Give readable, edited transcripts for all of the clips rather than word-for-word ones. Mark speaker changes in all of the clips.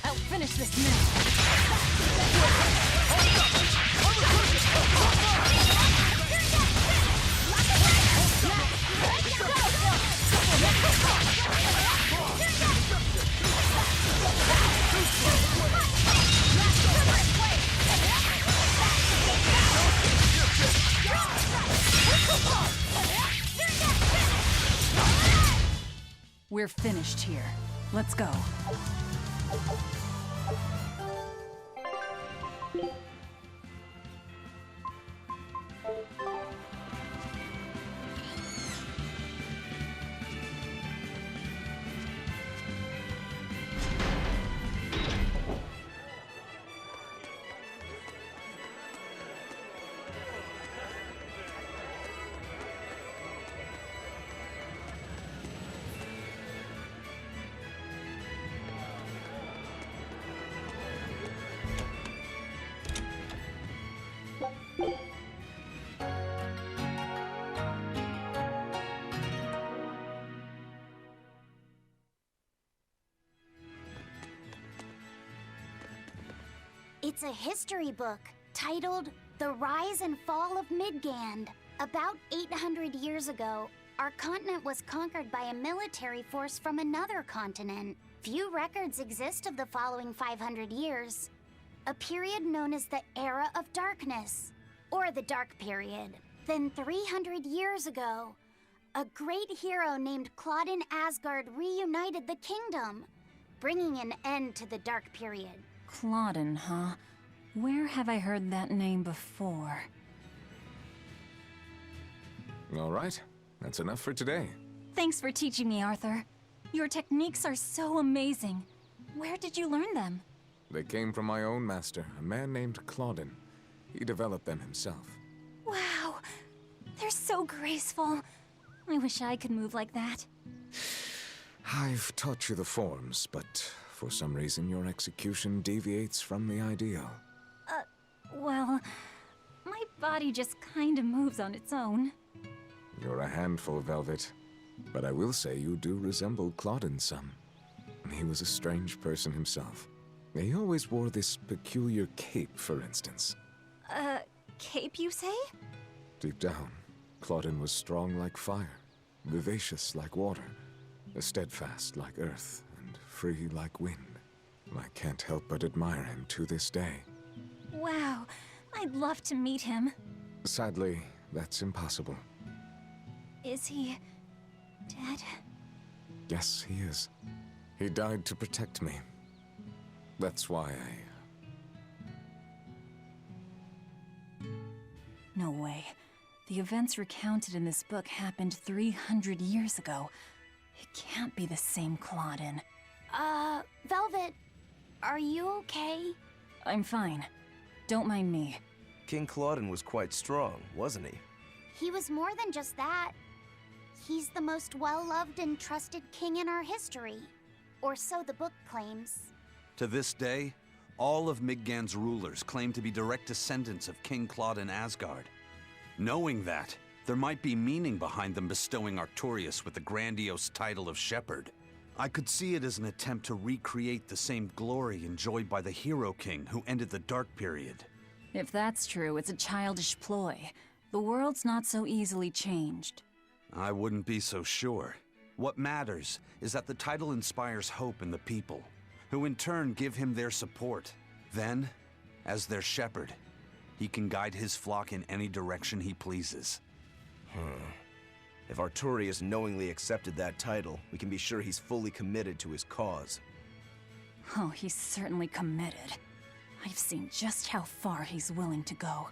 Speaker 1: I'll finish this now. We're finished here. Let's go.
Speaker 2: It's a history book titled The Rise and Fall of Midgand. About 800 years ago, our continent was conquered by a military force from another continent. Few records exist of the following 500 years. A period known as the Era of Darkness, or the Dark Period. Then 300 years ago, a great hero named Claudin Asgard reunited the kingdom, bringing an end to the Dark Period.
Speaker 1: Claudin, huh? Where have I heard that name before?
Speaker 3: All right, that's enough for today.
Speaker 1: Thanks for teaching me, Arthur. Your techniques are so amazing. Where did you learn them?
Speaker 3: They came from my own master, a man named Claudin. He developed them himself.
Speaker 1: Wow, they're so graceful. I wish I could move like that.
Speaker 3: I've taught you the forms, but for some reason your execution deviates from the ideal.
Speaker 1: Well, my body just kinda moves on its own.
Speaker 3: You're a handful, Velvet. But I will say you do resemble Claudin some. He was a strange person himself. He always wore this peculiar cape, for instance.
Speaker 1: Cape, you say?
Speaker 3: Deep down, Claudin was strong like fire, vivacious like water, steadfast like earth, and free like wind. I can't help but admire him to this day.
Speaker 1: Wow, I'd love to meet him.
Speaker 3: Sadly, that's impossible.
Speaker 1: Is he dead?
Speaker 3: Yes, he is. He died to protect me. That's why
Speaker 1: No way. The events recounted in this book happened 300 years ago. It can't be the same Claudin.
Speaker 2: Velvet, are you okay?
Speaker 1: I'm fine. Don't mind me.
Speaker 4: King Claudin was quite strong, wasn't he?
Speaker 2: He was more than just that. He's the most well-loved and trusted king in our history. Or so the book claims.
Speaker 5: To this day, all of Midgand's rulers claim to be direct descendants of King Claudin Asgard. Knowing that, there might be meaning behind them bestowing Artorias with the grandiose title of Shepherd. I could see it as an attempt to recreate the same glory enjoyed by the Hero King who ended the Dark Period.
Speaker 1: If that's true, it's a childish ploy. The world's not so easily changed.
Speaker 5: I wouldn't be so sure. What matters is that the title inspires hope in the people, who in turn give him their support. Then, as their shepherd, he can guide his flock in any direction he pleases.
Speaker 4: If Artorias knowingly accepted that title, we can be sure he's fully committed to his cause.
Speaker 1: Oh, he's certainly committed. I've seen just how far he's willing to go.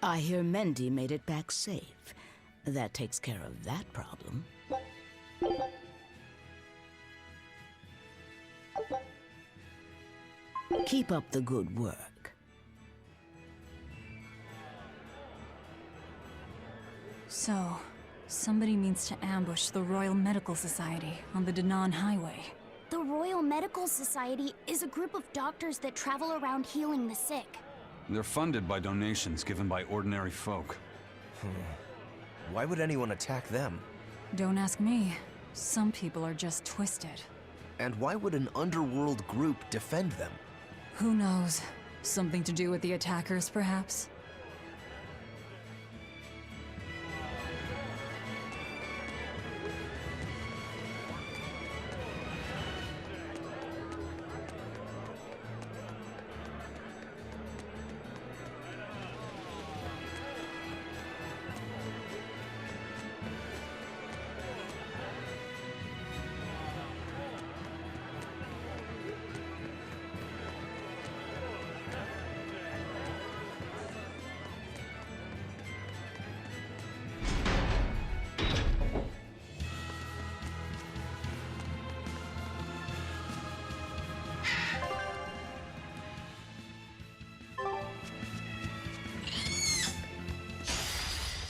Speaker 6: I hear Mendy made it back safe. That takes care of that problem. Keep up the good work.
Speaker 1: So, somebody means to ambush the Royal Medical Society on the Danan Highway.
Speaker 2: The Royal Medical Society is a group of doctors that travel around healing the sick.
Speaker 5: They're funded by donations given by ordinary folk.
Speaker 4: Why would anyone attack them?
Speaker 1: Don't ask me. Some people are just twisted.
Speaker 4: And why would an underworld group defend them?
Speaker 1: Who knows? Something to do with the attackers, perhaps?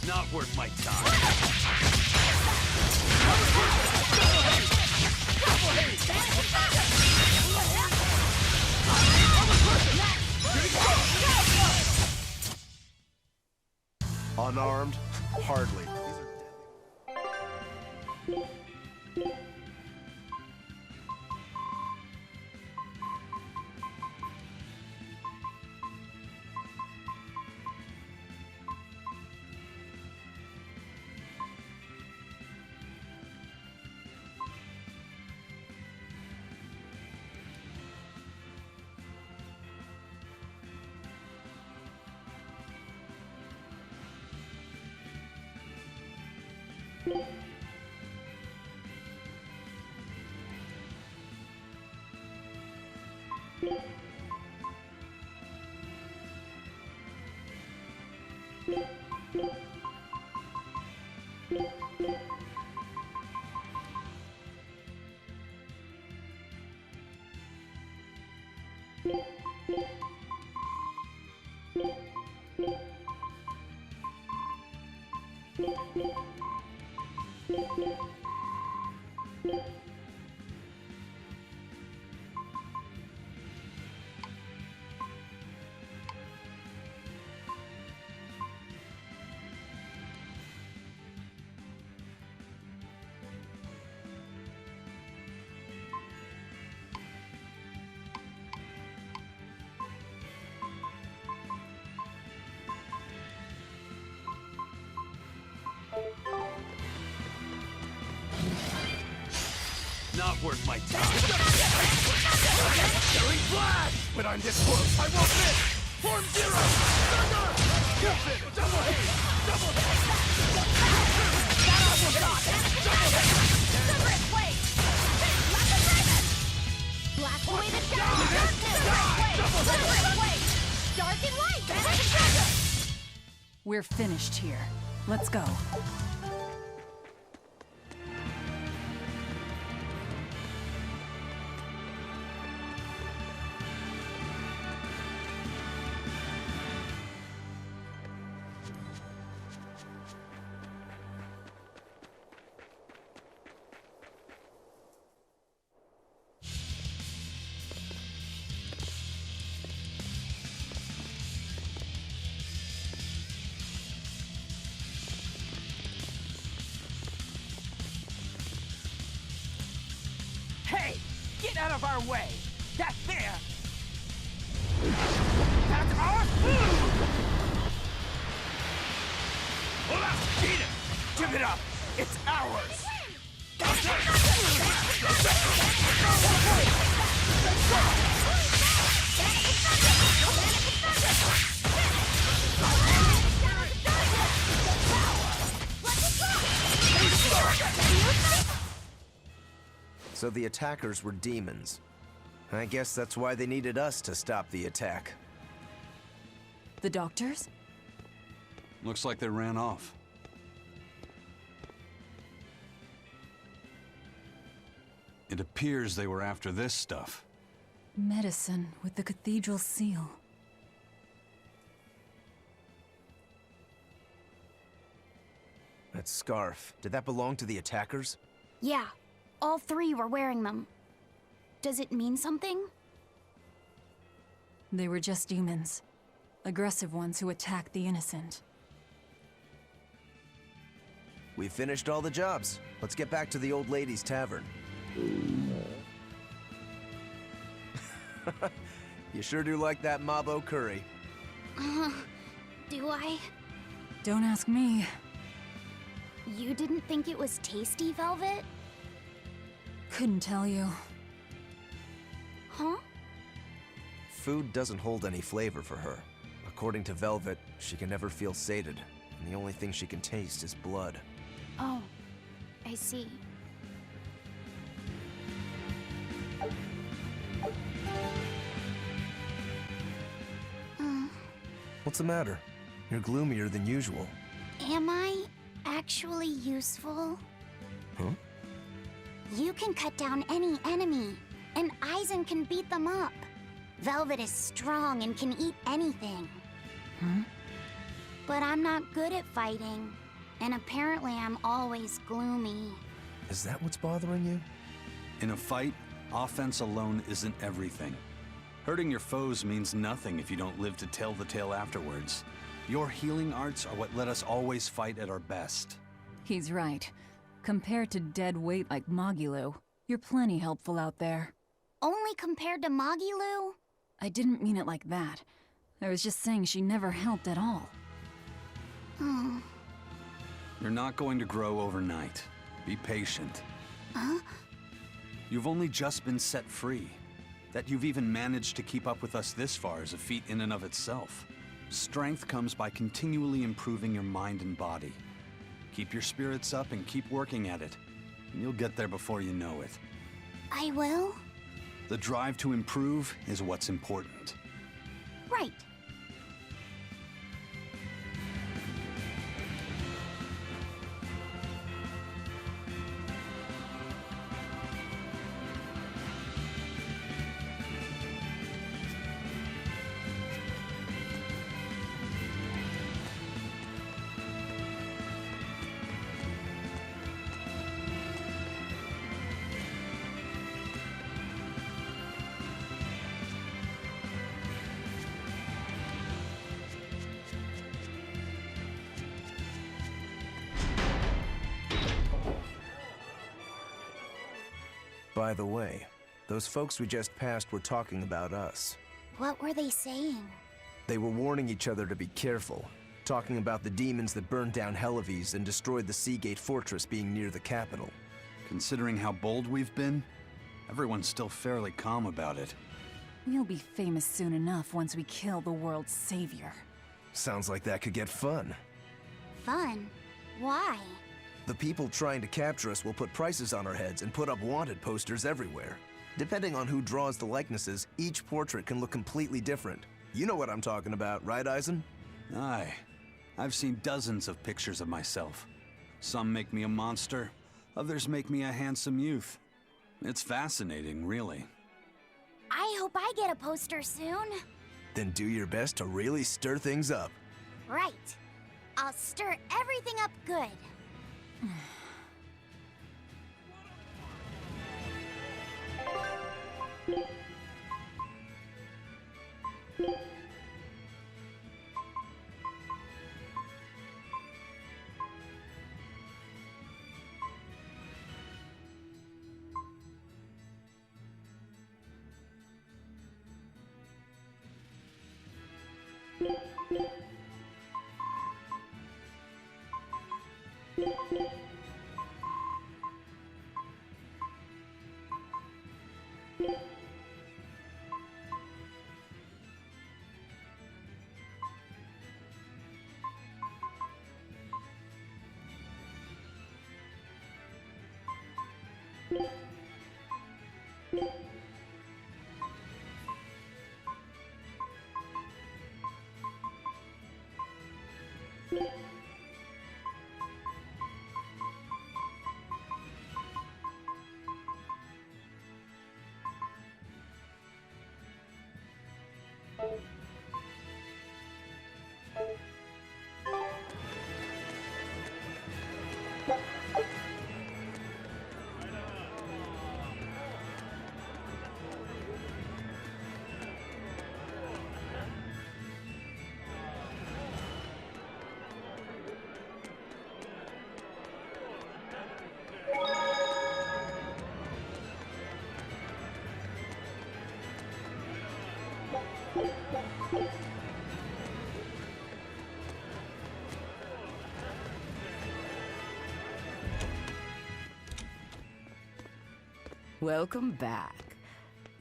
Speaker 5: Not worth my time.
Speaker 4: Unarmed? Hardly.
Speaker 5: Not worth my time. Killing flag! But I'm this close, I won't miss! Form zero! Thunder! Double hit! Double hit!
Speaker 7: That almost got it! Double hit! Separate blade! Rapid dragon! Blast away the shadow! Separate blade! Dark and light! Rapid dragon!
Speaker 1: We're finished here. Let's go.
Speaker 8: Hey! Get out of our way! That's there! That's our food! Olaf, eat it! Give it up! It's ours!
Speaker 4: So the attackers were demons. I guess that's why they needed us to stop the attack.
Speaker 1: The doctors?
Speaker 5: Looks like they ran off. It appears they were after this stuff.
Speaker 1: Medicine with the cathedral seal.
Speaker 4: That scarf, did that belong to the attackers?
Speaker 2: Yeah, all three were wearing them. Does it mean something?
Speaker 1: They were just demons. Aggressive ones who attacked the innocent.
Speaker 4: We finished all the jobs. Let's get back to the old lady's tavern. You sure do like that Mabo curry.
Speaker 2: Do I?
Speaker 1: Don't ask me.
Speaker 2: You didn't think it was tasty, Velvet?
Speaker 1: Couldn't tell you.
Speaker 2: Huh?
Speaker 4: Food doesn't hold any flavor for her. According to Velvet, she can never feel sated, and the only thing she can taste is blood.
Speaker 2: Oh, I see.
Speaker 4: What's the matter? You're gloomier than usual.
Speaker 2: Am I actually useful?
Speaker 4: Huh?
Speaker 2: You can cut down any enemy, and Eisen can beat them up. Velvet is strong and can eat anything.
Speaker 1: Huh?
Speaker 2: But I'm not good at fighting, and apparently I'm always gloomy.
Speaker 4: Is that what's bothering you?
Speaker 5: In a fight, offense alone isn't everything. Hurting your foes means nothing if you don't live to tell the tale afterwards. Your healing arts are what let us always fight at our best.
Speaker 1: He's right. Compared to dead weight like Magilou, you're plenty helpful out there.
Speaker 2: Only compared to Magilou?
Speaker 1: I didn't mean it like that. I was just saying she never helped at all.
Speaker 2: Oh.
Speaker 5: You're not going to grow overnight. Be patient.
Speaker 2: Huh?
Speaker 5: You've only just been set free. That you've even managed to keep up with us this far is a feat in and of itself. Strength comes by continually improving your mind and body. Keep your spirits up and keep working at it. And you'll get there before you know it.
Speaker 2: I will?
Speaker 5: The drive to improve is what's important.
Speaker 2: Right.
Speaker 4: By the way, those folks we just passed were talking about us.
Speaker 2: What were they saying?
Speaker 4: They were warning each other to be careful, talking about the demons that burned down Helives and destroyed the Seagate Fortress being near the capital.
Speaker 5: Considering how bold we've been, everyone's still fairly calm about it.
Speaker 1: We'll be famous soon enough once we kill the world's savior.
Speaker 4: Sounds like that could get fun.
Speaker 2: Fun? Why?
Speaker 4: The people trying to capture us will put prices on our heads and put up wanted posters everywhere. Depending on who draws the likenesses, each portrait can look completely different. You know what I'm talking about, right, Eisen?
Speaker 5: Aye. I've seen dozens of pictures of myself. Some make me a monster, others make me a handsome youth. It's fascinating, really.
Speaker 2: I hope I get a poster soon.
Speaker 4: Then do your best to really stir things up.
Speaker 2: Right. I'll stir everything up good.
Speaker 6: Welcome back.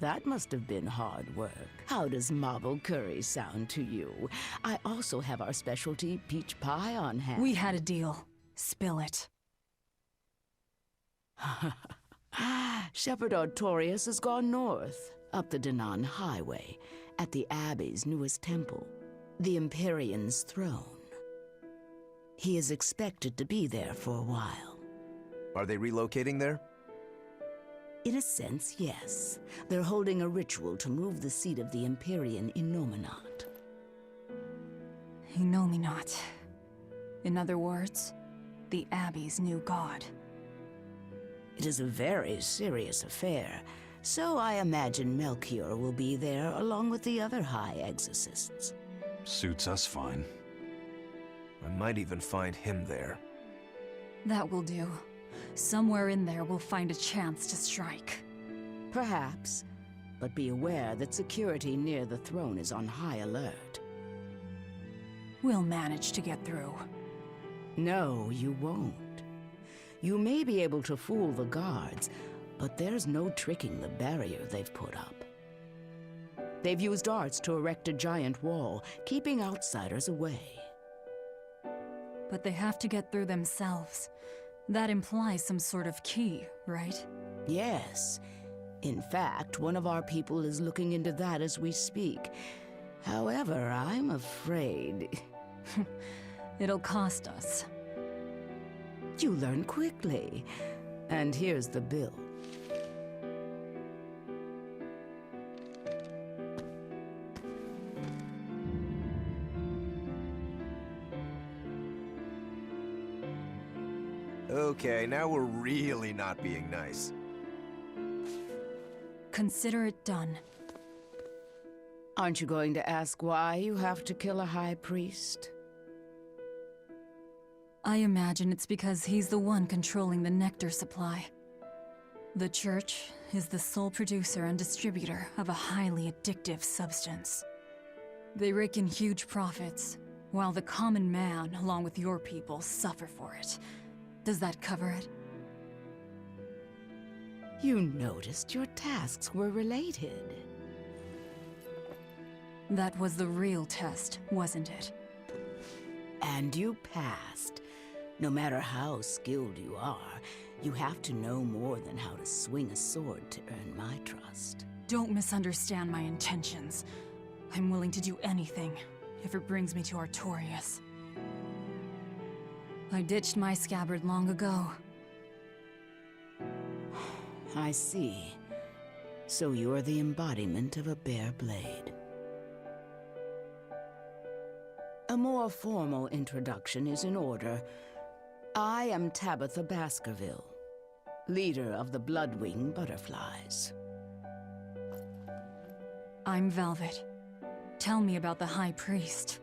Speaker 6: That must have been hard work. How does marble curry sound to you? I also have our specialty peach pie on hand.
Speaker 1: We had a deal. Spill it.
Speaker 6: Shepherd Artorias has gone north, up the Danan Highway, at the Abbey's newest temple, the Empyrean's throne. He is expected to be there for a while.
Speaker 4: Are they relocating there?
Speaker 6: In a sense, yes. They're holding a ritual to move the seat of the Empyrean in Nominat.
Speaker 1: Nominat. In other words, the Abbey's new god.
Speaker 6: It is a very serious affair, so I imagine Melchior will be there along with the other high exorcists.
Speaker 5: Suits us fine.
Speaker 4: I might even find him there.
Speaker 1: That will do. Somewhere in there we'll find a chance to strike.
Speaker 6: Perhaps, but be aware that security near the throne is on high alert.
Speaker 1: We'll manage to get through.
Speaker 6: No, you won't. You may be able to fool the guards, but there's no tricking the barrier they've put up. They've used arts to erect a giant wall, keeping outsiders away.
Speaker 1: but they have to get through themselves. That implies some sort of key, right?
Speaker 6: Yes. In fact, one of our people is looking into that as we speak. However, I'm afraid...
Speaker 1: It'll cost us.
Speaker 6: You learn quickly. And here's the bill.
Speaker 4: Okay, now we're really not being nice.
Speaker 1: Consider it done.
Speaker 6: Aren't you going to ask why you have to kill a high priest?
Speaker 1: I imagine it's because he's the one controlling the nectar supply. The church is the sole producer and distributor of a highly addictive substance. They rake in huge profits, while the common man, along with your people, suffer for it. Does that cover it?
Speaker 6: You noticed your tasks were related.
Speaker 1: That was the real test, wasn't it?
Speaker 6: And you passed. No matter how skilled you are, you have to know more than how to swing a sword to earn my trust.
Speaker 1: Don't misunderstand my intentions. I'm willing to do anything, if it brings me to Artorias. I ditched my scabbard long ago.
Speaker 6: I see. So you're the embodiment of a bare blade. A more formal introduction is in order. I am Tabitha Baskerville, leader of the Bloodwing Butterflies.
Speaker 1: I'm Velvet. Tell me about the High Priest.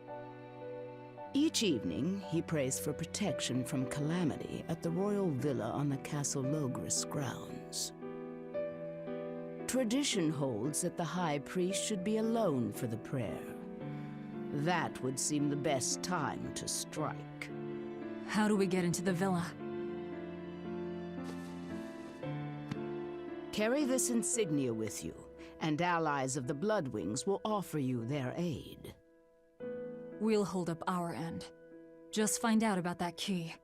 Speaker 6: Each evening, he prays for protection from calamity at the royal villa on the Castle Logris grounds. Tradition holds that the High Priest should be alone for the prayer. That would seem the best time to strike.
Speaker 1: How do we get into the villa?
Speaker 6: Carry this insignia with you, and allies of the Bloodwings will offer you their aid.
Speaker 1: We'll hold up our end. Just find out about that key.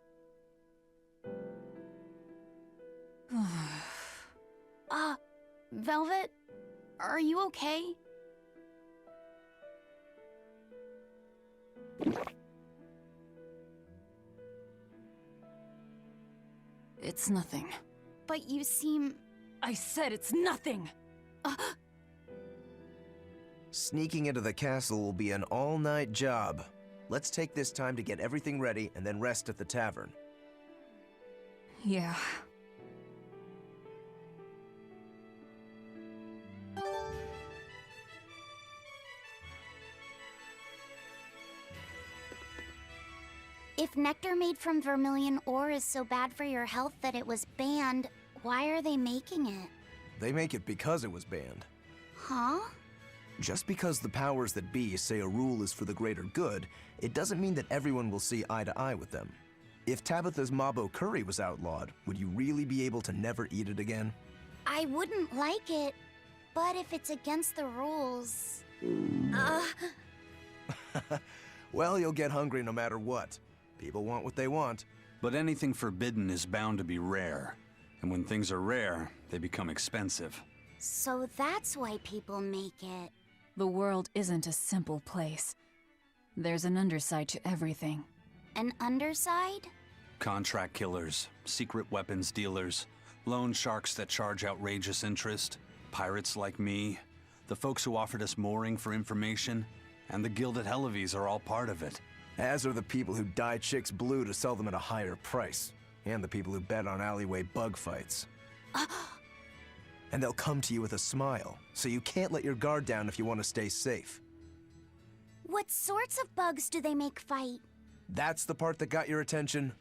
Speaker 2: Velvet? Are you okay?
Speaker 1: It's nothing.
Speaker 2: But you seem...
Speaker 1: I said it's nothing!
Speaker 4: Sneaking into the castle will be an all-night job. Let's take this time to get everything ready and then rest at the tavern.
Speaker 1: Yeah.
Speaker 2: If nectar made from vermilion ore is so bad for your health that it was banned, why are they making it?
Speaker 4: They make it because it was banned.
Speaker 2: Huh?
Speaker 4: Just because the powers that be say a rule is for the greater good, it doesn't mean that everyone will see eye to eye with them. If Tabitha's Mabo curry was outlawed, would you really be able to never eat it again?
Speaker 2: I wouldn't like it, but if it's against the rules...
Speaker 4: Well, you'll get hungry no matter what. People want what they want.
Speaker 5: But anything forbidden is bound to be rare. And when things are rare, they become expensive.
Speaker 2: So that's why people make it.
Speaker 1: The world isn't a simple place. There's an underside to everything.
Speaker 2: An underside?
Speaker 5: Contract killers, secret weapons dealers, loan sharks that charge outrageous interest, pirates like me, the folks who offered us mooring for information, and the Gilded Hellevies are all part of it.
Speaker 4: As are the people who dye chicks blue to sell them at a higher price. And the people who bet on alleyway bug fights. And they'll come to you with a smile, so you can't let your guard down if you want to stay safe.
Speaker 2: What sorts of bugs do they make fight?
Speaker 4: That's the part that got your attention?